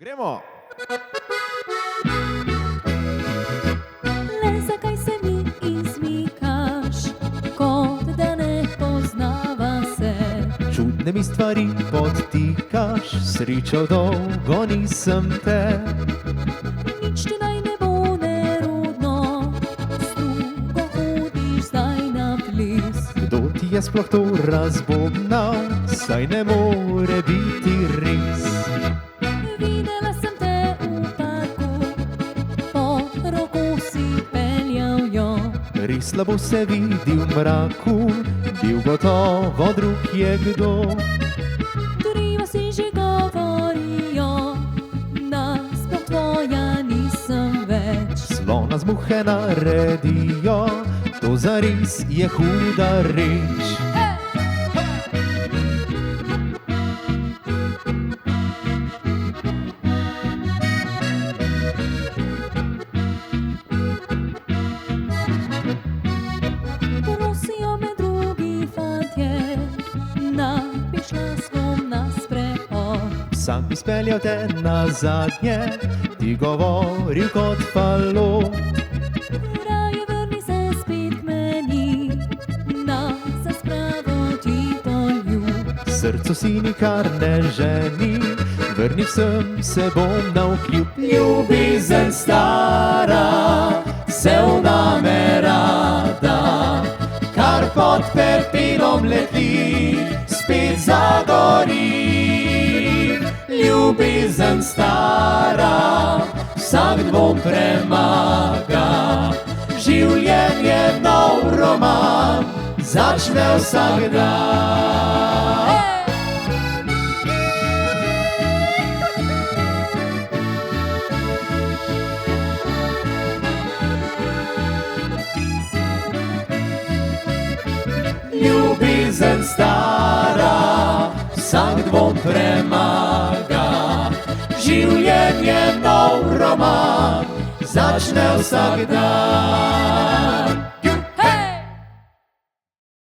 Gremo! Le zakaj se mi izmikaš, kot da ne poznava se? Čudne mi stvari podtikaš, srečo dolgo nisem te. Nič ti naj ne bo nerodno, s drugo hodiš zdaj na ples. Kdo ti je sploh to razbobnal, saj ne more biti res. Videla sem te v parku, po roko si peljal jo. Res slabo se vidi v mraku, bil gotovo drug je kdo. Krivo si že govorijo, nasploh tvoja nisem več. Slona z muhe naredijo, to zares je huda reč. Prosijo me drugi fantje, napišla svom na sprehod. Sam bi speljal te nazadnje, ti govoril kot falot. Raje vrni se spet k meni, na za spravo ti poljub. Srcu si nikar ne ženi, vrnil sem se bom navkljub. Ljubezen stara se vname rada, kar pod pepelom leti, spet zagori. Ljubezen stara vsak dvom premaga, življenje nov roman začne vsak dan. Ljubezen stara vsak dvom premaga, življenje nov roman začne vsak dan.